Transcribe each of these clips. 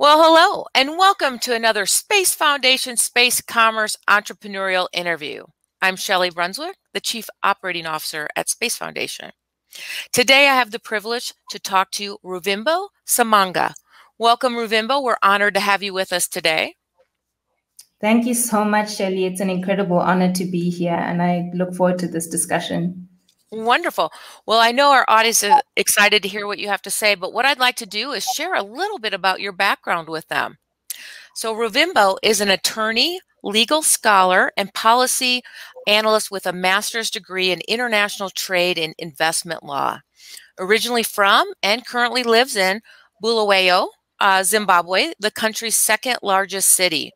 Well, hello, and welcome to another Space Foundation Space Commerce Entrepreneurial Interview. I'm Shelli Brunswick, the Chief Operating Officer at Space Foundation. Today, I have the privilege to talk to Ruvimbo Samanga. Welcome, Ruvimbo. We're honored to have you with us today. Thank you so much, Shelli. It's an incredible honor to be here, and I look forward to this discussion. Wonderful. Well, I know our audience is excited to hear what you have to say, but what I'd like to do is share a little bit about your background with them. So Ruvimbo is an attorney, legal scholar, and policy analyst with a master's degree in international trade and investment law. Originally from and currently lives in Bulawayo, Zimbabwe, the country's second largest city.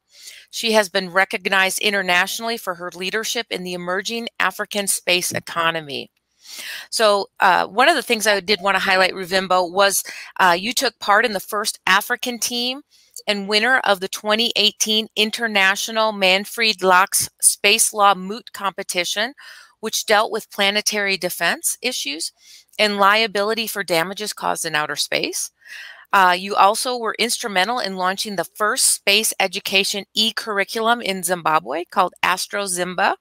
She has been recognized internationally for her leadership in the emerging African space economy. So one of the things I did want to highlight, Ruvimbo, was you took part in the first African team and winner of the 2018 International Manfred Lachs Space Law Moot Competition, which dealt with planetary defense issues and liability for damages caused in outer space. You also were instrumental in launching the first space education e-curriculum in Zimbabwe called Astro Zimba,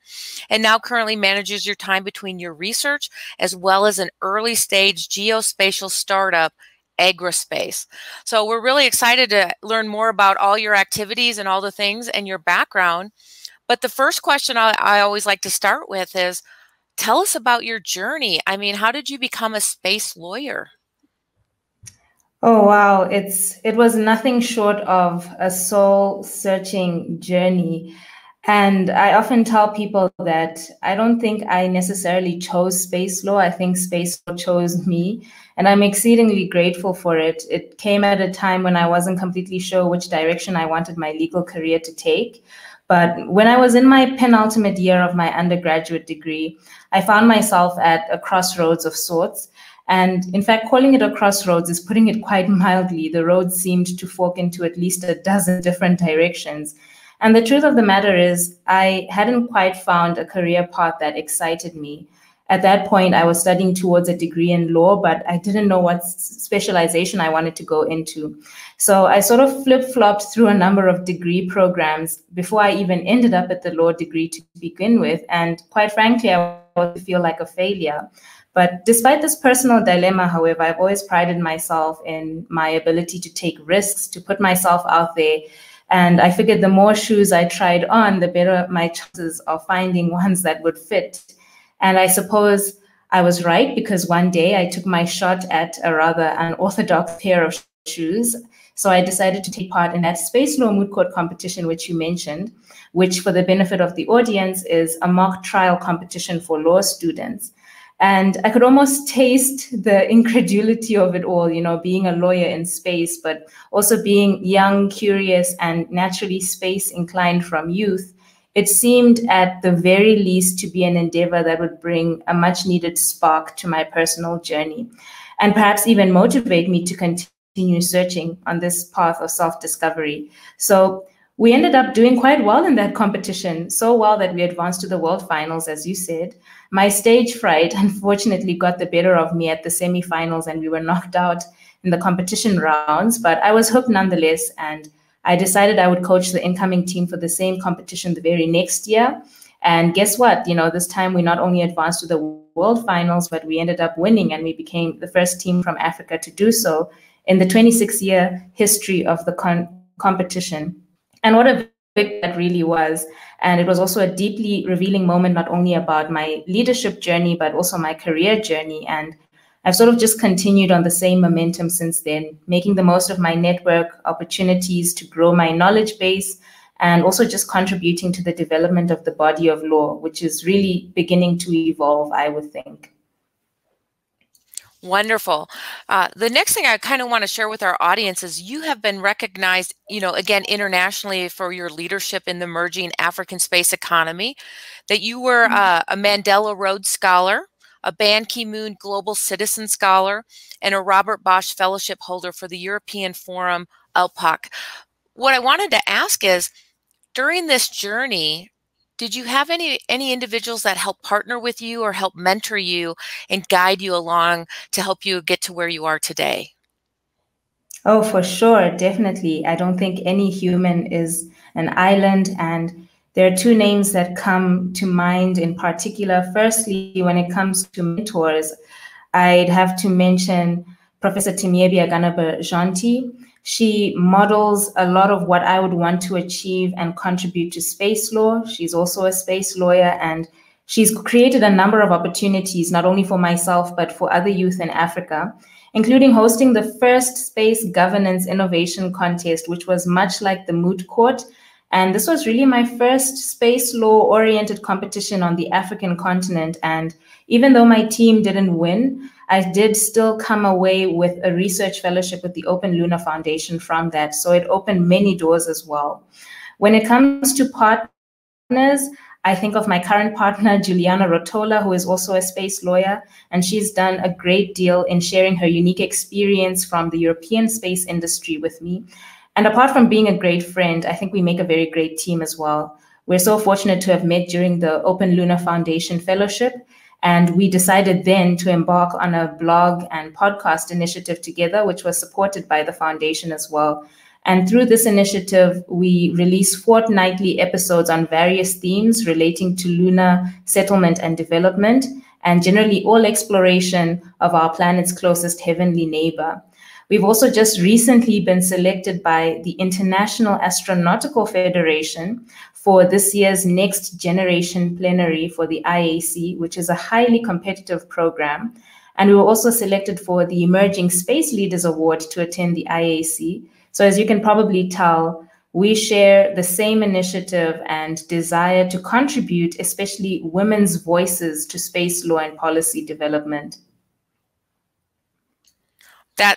and now currently manages your time between your research as well as an early stage geospatial startup, AgriSpace. So we're really excited to learn more about all your activities and all the things and your background. But the first question I always like to start with is, tell us about your journey. I mean, how did you become a space lawyer? Oh, wow. It was nothing short of a soul-searching journey. And I often tell people that I don't think I necessarily chose space law. I think space law chose me. And I'm exceedingly grateful for it. It came at a time when I wasn't completely sure which direction I wanted my legal career to take. But when I was in my penultimate year of my undergraduate degree, I found myself at a crossroads of sorts. And in fact, calling it a crossroads is putting it quite mildly. The road seemed to fork into at least a dozen different directions. And the truth of the matter is, I hadn't quite found a career path that excited me. At that point, I was studying towards a degree in law, but I didn't know what specialization I wanted to go into. So I sort of flip-flopped through a number of degree programs before I even ended up at the law degree to begin with. And quite frankly, I feel like a failure. But despite this personal dilemma, however, I've always prided myself in my ability to take risks, to put myself out there. And I figured the more shoes I tried on, the better my chances of finding ones that would fit. And I suppose I was right, because one day I took my shot at a rather unorthodox pair of shoes. So I decided to take part in that Space Law Moot Court competition, which you mentioned, which, for the benefit of the audience, is a mock trial competition for law students. And I could almost taste the incredulity of it all, being a lawyer in space, but also being young, curious, and naturally space inclined from youth. It seemed at the very least to be an endeavor that would bring a much needed spark to my personal journey, and perhaps even motivate me to continue searching on this path of self-discovery. So we ended up doing quite well in that competition, so well that we advanced to the world finals, as you said. My stage fright, unfortunately, got the better of me at the semifinals, and we were knocked out in the competition rounds, but I was hooked nonetheless, and I decided I would coach the incoming team for the same competition the very next year. And guess what? This time we not only advanced to the world finals, but we ended up winning, and we became the first team from Africa to do so in the 26-year history of the competition. And what a big that really was. And it was also a deeply revealing moment, not only about my leadership journey, but also my career journey. And I've sort of just continued on the same momentum since then, making the most of my network opportunities to grow my knowledge base, and also just contributing to the development of the body of law, which is really beginning to evolve, I would think. Wonderful. The next thing I kind of want to share with our audience is you have been recognized, again, internationally for your leadership in the emerging African space economy, that you were a Mandela Rhodes Scholar, a Ban Ki-moon Global Citizen Scholar, and a Robert Bosch Fellowship holder for the European Forum ALPAC. What I wanted to ask is, during this journey, did you have any individuals that help partner with you or help mentor you and guide you along to help you get to where you are today? Oh, for sure, definitely. I don't think any human is an island. And there are two names that come to mind in particular. Firstly, when it comes to mentors, I'd have to mention Professor Timyebi Aganabe-Janti. She models a lot of what I would want to achieve and contribute to space law. She's also a space lawyer, and she's created a number of opportunities, not only for myself, but for other youth in Africa, including hosting the first space governance innovation contest, which was much like the moot court. And this was really my first space law oriented competition on the African continent. And even though my team didn't win, I did still come away with a research fellowship with the Open Luna Foundation from that. So it opened many doors as well. When it comes to partners, I think of my current partner, Juliana Rotola, who is also a space lawyer, and she's done a great deal in sharing her unique experience from the European space industry with me. And apart from being a great friend, I think we make a very great team as well. We're so fortunate to have met during the Open Luna Foundation Fellowship, and we decided then to embark on a blog and podcast initiative together, which was supported by the foundation as well. And through this initiative, we release fortnightly episodes on various themes relating to lunar settlement and development, and generally all exploration of our planet's closest heavenly neighbor. We've also just recently been selected by the International Astronautical Federation for this year's next generation plenary for the IAC, which is a highly competitive program. And we were also selected for the Emerging Space Leaders Award to attend the IAC. So as you can probably tell, we share the same initiative and desire to contribute, especially women's voices, to space law and policy development.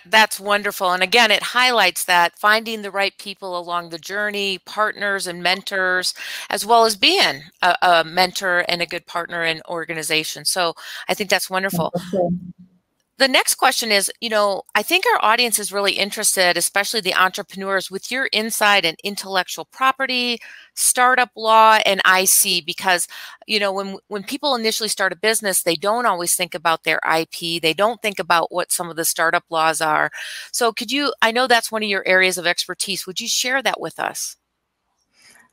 That's wonderful. And again, it highlights that finding the right people along the journey, partners and mentors, as well as being a mentor and a good partner in organization. So I think that's wonderful. The next question is, I think our audience is really interested, especially the entrepreneurs, with your insight in intellectual property, startup law, and IC, because, when people initially start a business, they don't always think about their IP. They don't think about what some of the startup laws are. So I know that's one of your areas of expertise. Would you share that with us?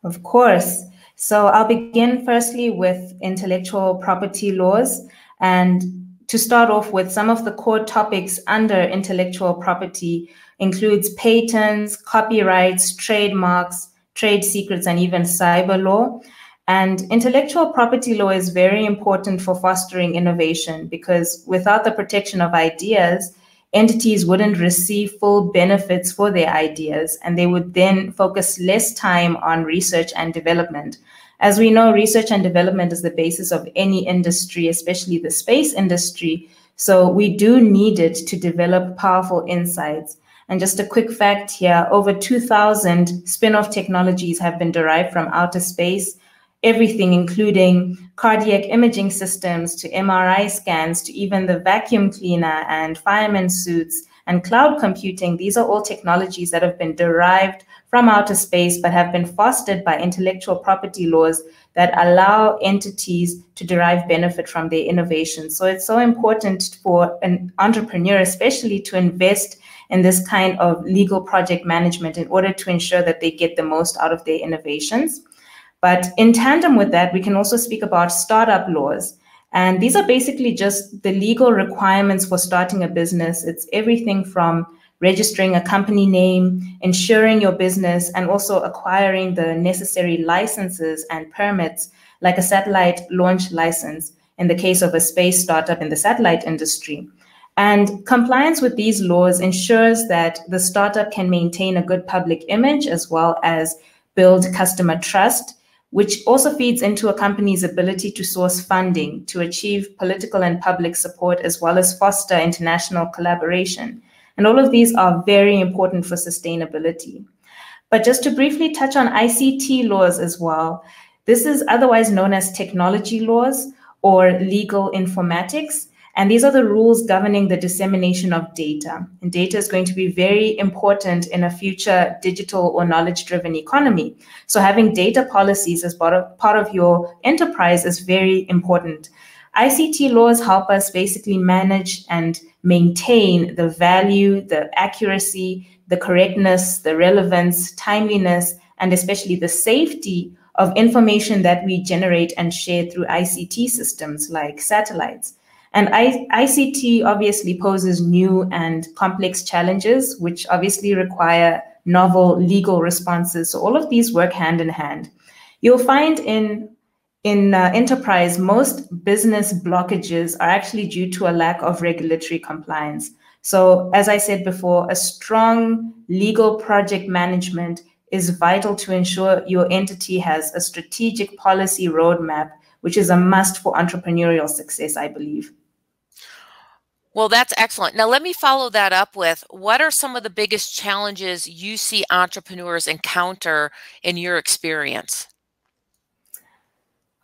Of course. So I'll begin firstly with intellectual property laws. And to start off with, some of the core topics under intellectual property includes patents, copyrights, trademarks, trade secrets, and even cyber law. And intellectual property law is very important for fostering innovation, because without the protection of ideas, entities wouldn't receive full benefits for their ideas, and they would then focus less time on research and development. As we know, research and development is the basis of any industry, especially the space industry. So we do need it to develop powerful insights. And just a quick fact here, over 2,000 spin-off technologies have been derived from outer space, everything including cardiac imaging systems to MRI scans to even the vacuum cleaner and fireman suits and cloud computing. These are all technologies that have been derived from outer space, but have been fostered by intellectual property laws that allow entities to derive benefit from their innovations. So it's so important for an entrepreneur, especially, to invest in this kind of legal project management in order to ensure that they get the most out of their innovations. But in tandem with that, we can also speak about startup laws. And these are basically just the legal requirements for starting a business. It's everything from registering a company name, insuring your business, and also acquiring the necessary licenses and permits, like a satellite launch license in the case of a space startup in the satellite industry. And compliance with these laws ensures that the startup can maintain a good public image as well as build customer trust, which also feeds into a company's ability to source funding, to achieve political and public support, as well as foster international collaboration. And all of these are very important for sustainability. But just to briefly touch on ICT laws as well, this is otherwise known as technology laws or legal informatics. And these are the rules governing the dissemination of data. And data is going to be very important in a future digital or knowledge-driven economy. So having data policies as part of your enterprise is very important. ICT laws help us basically manage and maintain the value, the accuracy, the correctness, the relevance, timeliness, and especially the safety of information that we generate and share through ICT systems like satellites. And ICT obviously poses new and complex challenges, which obviously require novel legal responses. So all of these work hand in hand. You'll find in enterprise, most business blockages are actually due to a lack of regulatory compliance. So as I said before, a strong legal project management is vital to ensure your entity has a strategic policy roadmap, which is a must for entrepreneurial success, I believe. Well, that's excellent. Now, let me follow that up with, what are some of the biggest challenges you see entrepreneurs encounter in your experience?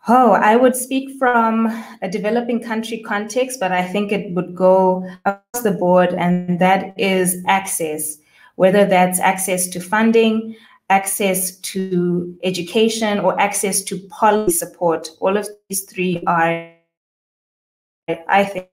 Oh, I would speak from a developing country context, but I think it would go across the board, and that is access, whether that's access to funding, access to education, or access to policy support. All of these three are, I think,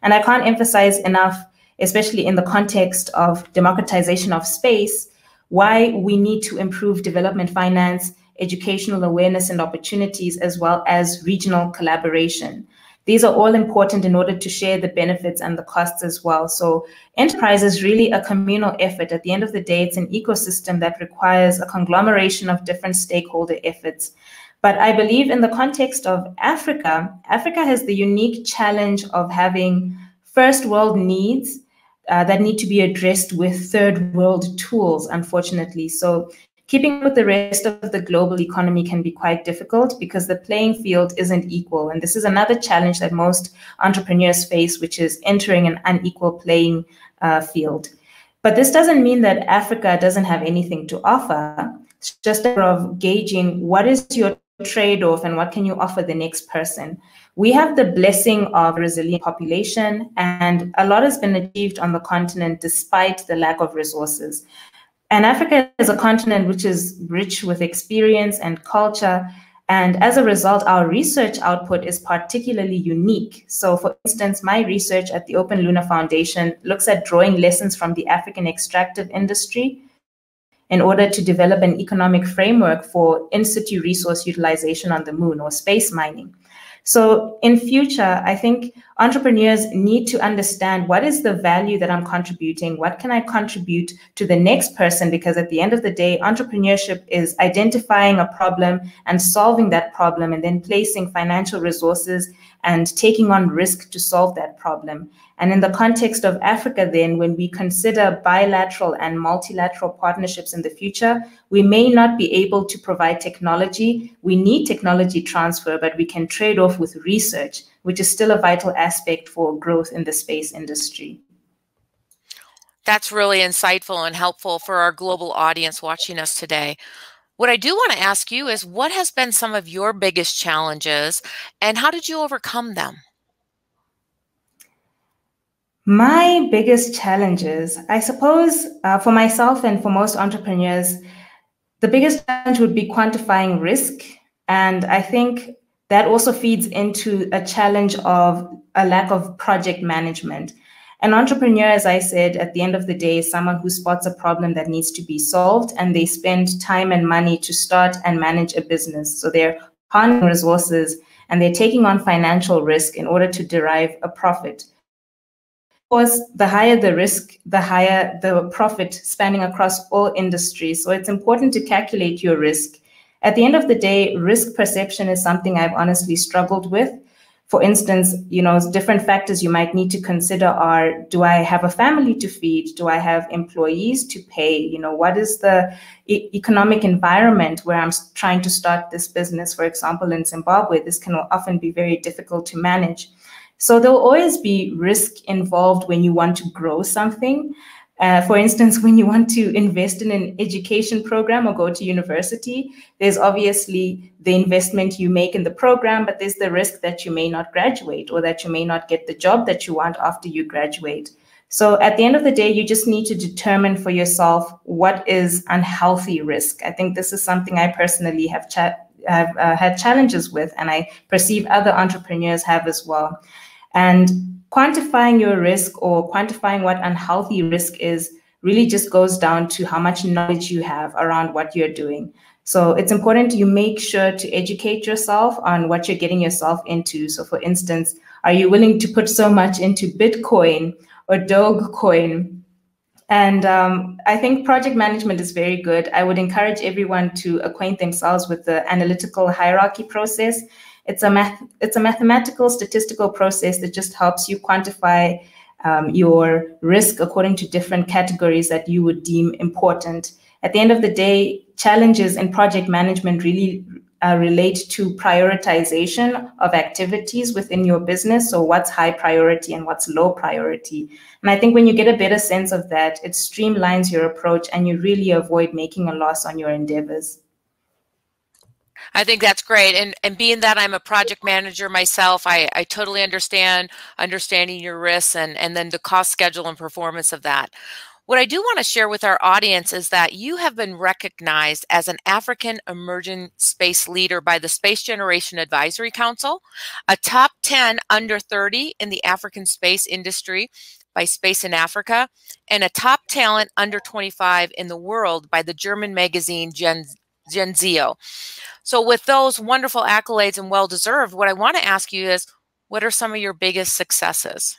and I can't emphasize enough, especially in the context of democratization of space, why we need to improve development finance, educational awareness and opportunities, as well as regional collaboration. These are all important in order to share the benefits and the costs as well. So enterprise is really a communal effort. At the end of the day, it's an ecosystem that requires a conglomeration of different stakeholder efforts. But I believe in the context of Africa, Africa has the unique challenge of having first world needs that need to be addressed with third world tools, unfortunately. So keeping with the rest of the global economy can be quite difficult because the playing field isn't equal. And this is another challenge that most entrepreneurs face, which is entering an unequal playing field. But this doesn't mean that Africa doesn't have anything to offer. It's just a matter of gauging what is your trade-off and what can you offer the next person. We have the blessing of a resilient population, and a lot has been achieved on the continent despite the lack of resources. And Africa is a continent which is rich with experience and culture. And as a result, our research output is particularly unique. So for instance, my research at the Open Luna Foundation looks at drawing lessons from the African extractive industry in order to develop an economic framework for in-situ resource utilization on the moon, or space mining. So in future, I think entrepreneurs need to understand, what is the value that I'm contributing? What can I contribute to the next person? Because at the end of the day, entrepreneurship is identifying a problem and solving that problem, and then placing financial resources and taking on risk to solve that problem. And in the context of Africa, then, when we consider bilateral and multilateral partnerships in the future, we may not be able to provide technology. We need technology transfer, but we can trade off with research, which is still a vital aspect for growth in the space industry. That's really insightful and helpful for our global audience watching us today. What I do want to ask you is, what has been some of your biggest challenges and how did you overcome them? My biggest challenges, I suppose, for myself and for most entrepreneurs, the biggest challenge would be quantifying risk. And I think that also feeds into a challenge of a lack of project management. An entrepreneur, as I said, at the end of the day, is someone who spots a problem that needs to be solved, and they spend time and money to start and manage a business. So they're harnessing resources and they're taking on financial risk in order to derive a profit. Of course, the higher the risk, the higher the profit, spanning across all industries. So it's important to calculate your risk. At the end of the day, risk perception is something I've honestly struggled with. For instance, different factors you might need to consider are, do I have a family to feed? Do I have employees to pay? What is the economic environment where I'm trying to start this business? For example, in Zimbabwe, this can often be very difficult to manage. So there'll always be risk involved when you want to grow something. For instance, when you want to invest in an education program or go to university, there's obviously the investment you make in the program, but there's the risk that you may not graduate or that you may not get the job that you want after you graduate. So at the end of the day, you just need to determine for yourself what is unhealthy risk. I think this is something I personally have had challenges with, and I perceive other entrepreneurs have as well. And quantifying your risk or quantifying what unhealthy risk is really just goes down to how much knowledge you have around what you're doing. So it's important you make sure to educate yourself on what you're getting yourself into. So for instance, are you willing to put so much into Bitcoin or Dogecoin? And I think project management is very good. I would encourage everyone to acquaint themselves with the analytical hierarchy process. It's a mathematical statistical process that just helps you quantify your risk according to different categories that you would deem important. At the end of the day, challenges in project management really relate to prioritization of activities within your business. So what's high priority and what's low priority. And I think when you get a better sense of that, it streamlines your approach and you really avoid making a loss on your endeavors. I think that's great. And being that I'm a project manager myself, I totally understanding your risks and then the cost schedule and performance of that. What I do want to share with our audience is that you have been recognized as an African emerging space leader by the Space Generation Advisory Council, a top 10 under 30 in the African space industry by Space in Africa, and a top talent under 25 in the world by the German magazine Genzio. So with those wonderful accolades and well-deserved, what I want to ask you is, what are some of your biggest successes?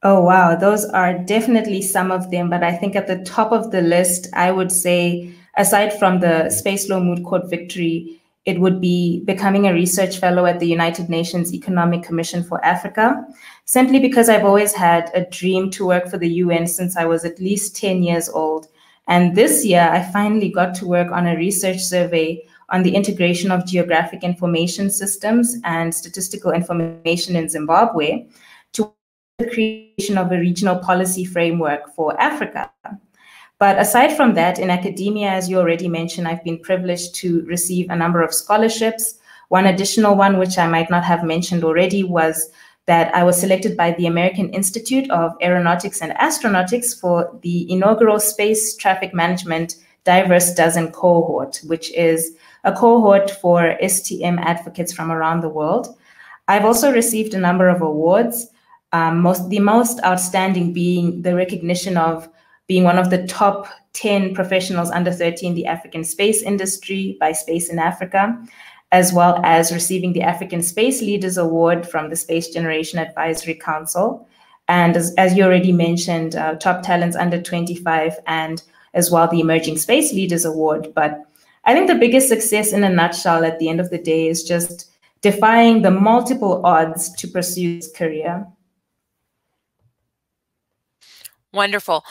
Oh, wow. Those are definitely some of them. But I think at the top of the list, I would say, aside from the Space Law Moot Court victory, it would be becoming a research fellow at the United Nations Economic Commission for Africa, simply because I've always had a dream to work for the UN since I was at least 10 years old. And this year, I finally got to work on a research survey on the integration of geographic information systems and statistical information in Zimbabwe to the creation of a regional policy framework for Africa. But aside from that, in academia, as you already mentioned, I've been privileged to receive a number of scholarships. One additional one, which I might not have mentioned already, was that I was selected by the American Institute of Aeronautics and Astronautics for the inaugural Space Traffic Management Diverse Dozen cohort, which is a cohort for STM advocates from around the world. I've also received a number of awards. The most outstanding being the recognition of being one of the top 10 professionals under 30 in the African space industry by Space in Africa, as well as receiving the African Space Leaders Award from the Space Generation Advisory Council. And as you already mentioned, Top Talents Under 25, and as well the Emerging Space Leaders Award. But I think the biggest success in a nutshell at the end of the day is just defying the multiple odds to pursue this career. Wonderful.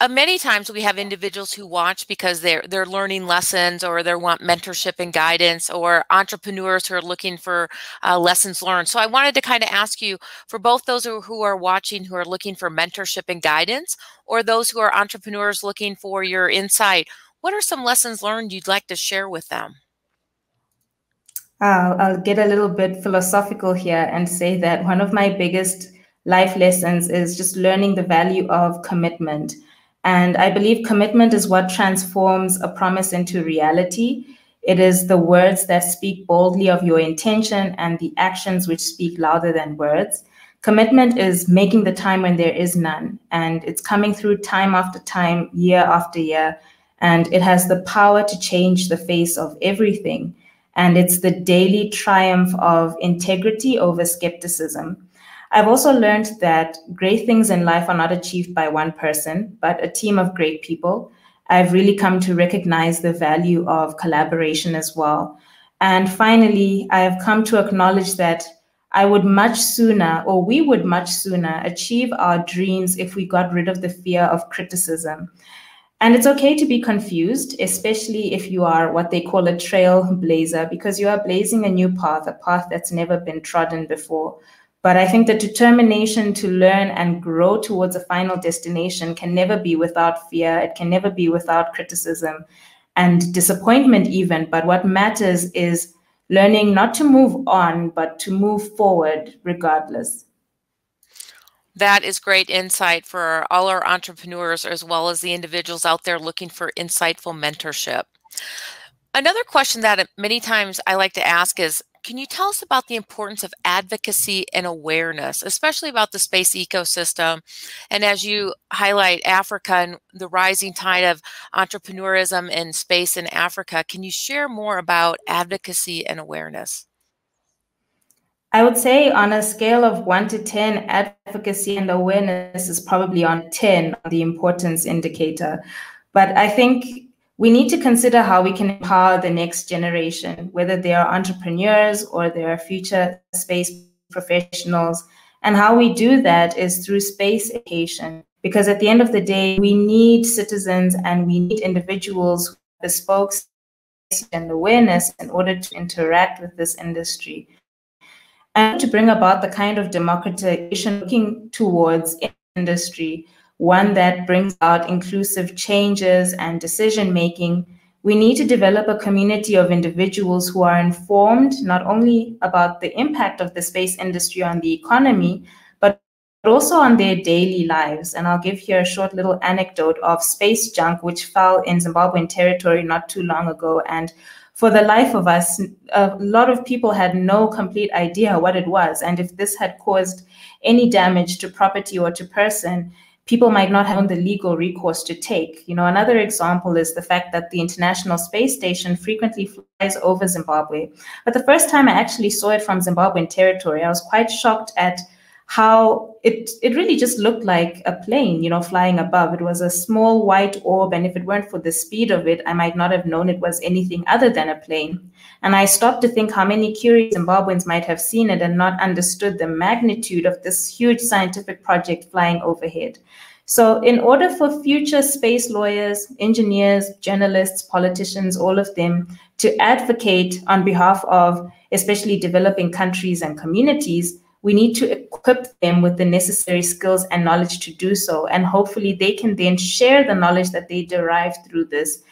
Many times we have individuals who watch because they're learning lessons, or they want mentorship and guidance, or entrepreneurs who are looking for lessons learned. So I wanted to kind of ask you, for both those who are watching who are looking for mentorship and guidance, or those who are entrepreneurs looking for your insight, what are some lessons learned you'd like to share with them? I'll get a little bit philosophical here and say that one of my biggest life lessons is just learning the value of commitment. And I believe commitment is what transforms a promise into reality. It is the words that speak boldly of your intention and the actions which speak louder than words. Commitment is making the time when there is none, and it's coming through time after time, year after year, and it has the power to change the face of everything. And it's the daily triumph of integrity over skepticism. I've also learned that great things in life are not achieved by one person, but a team of great people. I've really come to recognize the value of collaboration as well. And finally, I have come to acknowledge that I would much sooner, or we would much sooner, achieve our dreams if we got rid of the fear of criticism. And it's okay to be confused, especially if you are what they call a trailblazer, because you are blazing a new path, a path that's never been trodden before. But I think the determination to learn and grow towards a final destination can never be without fear. It can never be without criticism and disappointment even. But what matters is learning not to move on, but to move forward regardless. That is great insight for all our entrepreneurs, as well as the individuals out there looking for insightful mentorship. Another question that many times I like to ask is, can you tell us about the importance of advocacy and awareness, especially about the space ecosystem? And as you highlight Africa and the rising tide of entrepreneurism in space in Africa, can you share more about advocacy and awareness? I would say on a scale of 1 to 10, advocacy and awareness is probably on 10 on the importance indicator. But I think we need to consider how we can empower the next generation, whether they are entrepreneurs or they are future space professionals. And how we do that is through space education. Because at the end of the day, we need citizens and we need individuals who have bespoke and awareness in order to interact with this industry and to bring about the kind of democratization looking towards industry, one that brings out inclusive changes and decision making. We need to develop a community of individuals who are informed not only about the impact of the space industry on the economy, but also on their daily lives. And I'll give here a short little anecdote of space junk, which fell in Zimbabwean territory not too long ago. And for the life of us, a lot of people had no complete idea what it was. And if this had caused any damage to property or to person, people might not have the legal recourse to take. You know, another example is the fact that the International Space Station frequently flies over Zimbabwe. But the first time I actually saw it from Zimbabwean territory, I was quite shocked at how it really just looked like a plane, you know, flying above. It was a small white orb, and if it weren't for the speed of it, I might not have known it was anything other than a plane. And I stopped to think how many curious Zimbabweans might have seen it and not understood the magnitude of this huge scientific project flying overhead. So in order for future space lawyers, engineers, journalists, politicians, all of them to advocate on behalf of especially developing countries and communities, we need to equip them with the necessary skills and knowledge to do so. And hopefully they can then share the knowledge that they derive through this.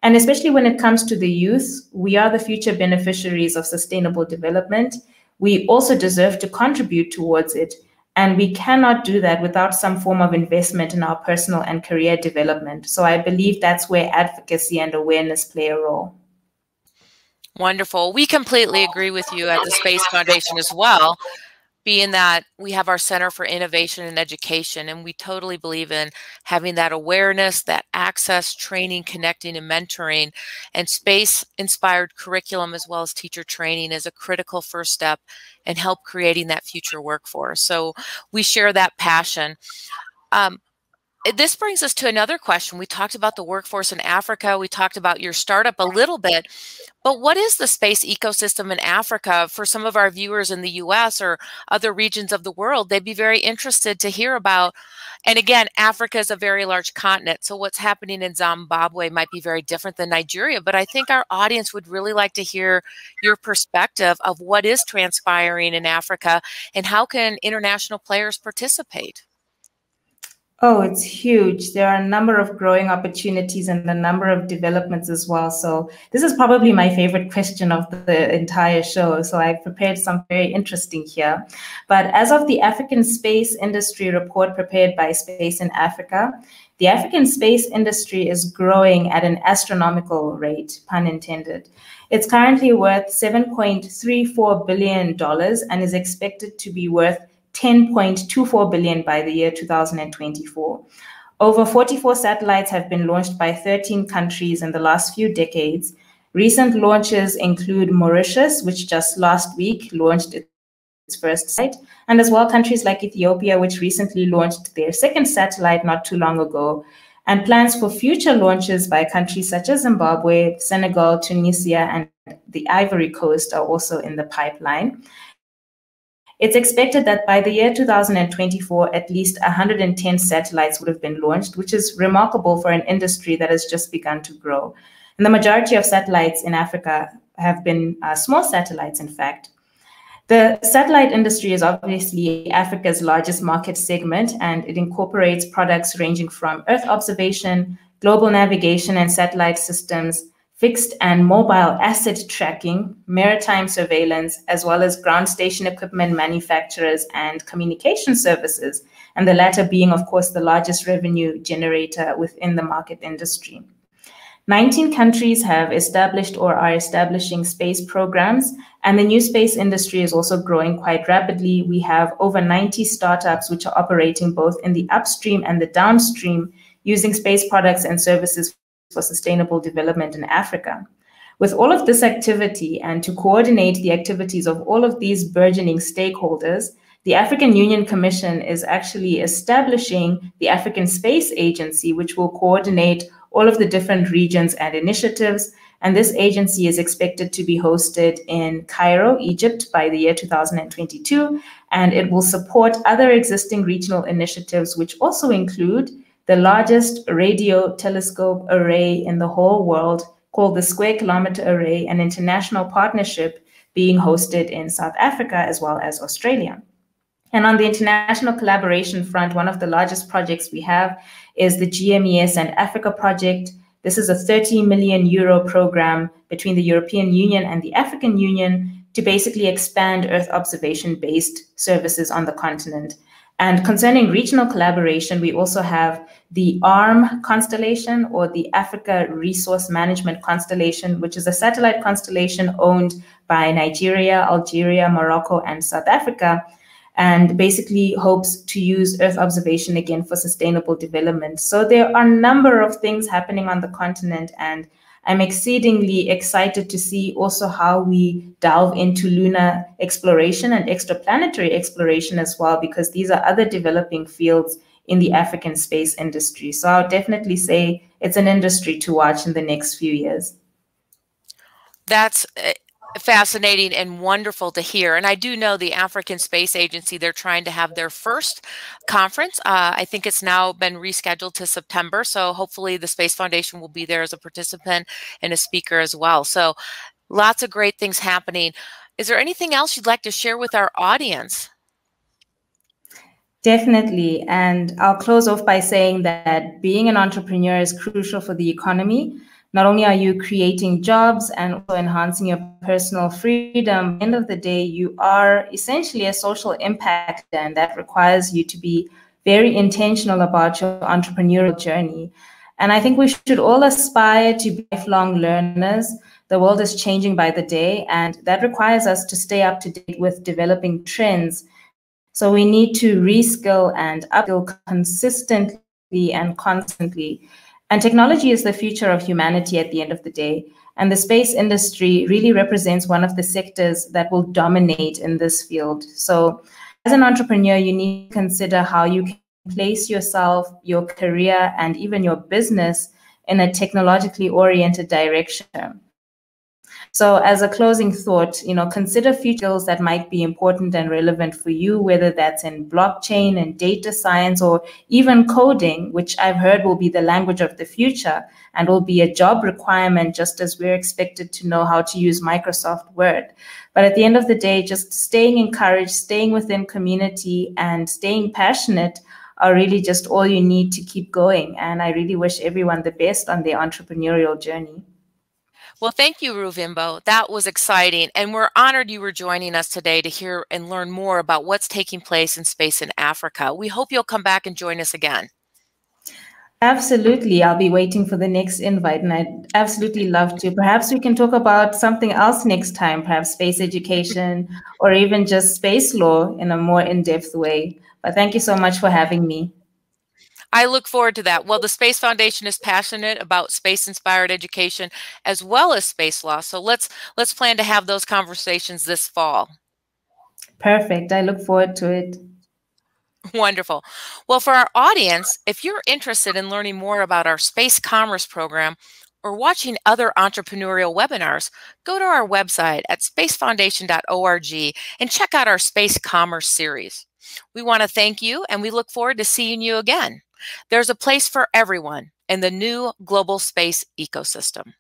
And especially when it comes to the youth, we are the future beneficiaries of sustainable development. We also deserve to contribute towards it. And we cannot do that without some form of investment in our personal and career development. So I believe that's where advocacy and awareness play a role. Wonderful. We completely agree with you at the Space Foundation as well, being that we have our Center for Innovation and Education, and we totally believe in having that awareness, that access, training, connecting, and mentoring, and space-inspired curriculum as well as teacher training is a critical first step in help creating that future workforce. So we share that passion. This brings us to another question. We talked about the workforce in Africa. We talked about your startup a little bit, but what is the space ecosystem in Africa? For some of our viewers in the US or other regions of the world, they'd be very interested to hear about. And again, Africa is a very large continent, so what's happening in Zimbabwe might be very different than Nigeria, but I think our audience would really like to hear your perspective of what is transpiring in Africa and how can international players participate? Oh, it's huge. There are a number of growing opportunities and a number of developments as well. So this is probably my favorite question of the entire show. So I prepared some very interesting here. But as of the African Space Industry Report prepared by Space in Africa, the African space industry is growing at an astronomical rate, pun intended. It's currently worth $7.34 billion and is expected to be worth $10.24 billion by the year 2024. Over 44 satellites have been launched by 13 countries in the last few decades. Recent launches include Mauritius, which just last week launched its first satellite, and as well countries like Ethiopia, which recently launched their second satellite not too long ago, and plans for future launches by countries such as Zimbabwe, Senegal, Tunisia, and the Ivory Coast are also in the pipeline. It's expected that by the year 2024, at least 110 satellites would have been launched, which is remarkable for an industry that has just begun to grow. And the majority of satellites in Africa have been small satellites, in fact. The satellite industry is obviously Africa's largest market segment, and it incorporates products ranging from Earth observation, global navigation and satellite systems, fixed and mobile asset tracking, maritime surveillance, as well as ground station equipment manufacturers and communication services, and the latter being, of course, the largest revenue generator within the market industry. 19 countries have established or are establishing space programs, and the new space industry is also growing quite rapidly. We have over 90 startups which are operating both in the upstream and the downstream, using space products and services for sustainable development in Africa. With all of this activity and to coordinate the activities of all of these burgeoning stakeholders, the African Union Commission is actually establishing the African Space Agency, which will coordinate all of the different regions and initiatives. And this agency is expected to be hosted in Cairo, Egypt by the year 2022. And it will support other existing regional initiatives, which also include the largest radio telescope array in the whole world, called the Square Kilometre Array, an international partnership being hosted in South Africa as well as Australia. And on the international collaboration front, one of the largest projects we have is the GMES and Africa project. This is a 30 million euro program between the European Union and the African Union to basically expand Earth observation-based services on the continent. And concerning regional collaboration, we also have the ARM constellation, or the Africa Resource Management Constellation, which is a satellite constellation owned by Nigeria, Algeria, Morocco, and South Africa, and basically hopes to use Earth observation again for sustainable development. So there are a number of things happening on the continent, and I'm exceedingly excited to see also how we delve into lunar exploration and extraplanetary exploration as well, because these are other developing fields in the African space industry. So I'll definitely say it's an industry to watch in the next few years. That's fascinating and wonderful to hear. And I do know the African Space Agency, they're trying to have their first conference. I think it's now been rescheduled to September. So hopefully the Space Foundation will be there as a participant and a speaker as well. So lots of great things happening. Is there anything else you'd like to share with our audience? Definitely. And I'll close off by saying that being an entrepreneur is crucial for the economy. Not only are you creating jobs and also enhancing your personal freedom, at the end of the day, you are essentially a social impact, and that requires you to be very intentional about your entrepreneurial journey. And I think we should all aspire to be lifelong learners. The world is changing by the day, and that requires us to stay up to date with developing trends. So we need to reskill and upskill consistently and constantly. And technology is the future of humanity at the end of the day. And the space industry really represents one of the sectors that will dominate in this field. So as an entrepreneur, you need to consider how you can place yourself, your career, and even your business in a technologically oriented direction. So as a closing thought, consider future skills that might be important and relevant for you, whether that's in blockchain and data science, or even coding, which I've heard will be the language of the future and will be a job requirement, just as we're expected to know how to use Microsoft Word. But at the end of the day, just staying encouraged, staying within community, and staying passionate are really just all you need to keep going. And I really wish everyone the best on their entrepreneurial journey. Well, thank you, Ruvimbo. That was exciting. And we're honored you were joining us today to hear and learn more about what's taking place in space in Africa. We hope you'll come back and join us again. Absolutely. I'll be waiting for the next invite, and I'd absolutely love to. Perhaps we can talk about something else next time, perhaps space education or even just space law in a more in-depth way. But thank you so much for having me. I look forward to that. Well, the Space Foundation is passionate about space-inspired education as well as space law. So let's plan to have those conversations this fall. Perfect. I look forward to it. Wonderful. Well, for our audience, if you're interested in learning more about our Space Commerce program or watching other entrepreneurial webinars, go to our website at spacefoundation.org and check out our Space Commerce series. We want to thank you, and we look forward to seeing you again. There's a place for everyone in the new global space ecosystem.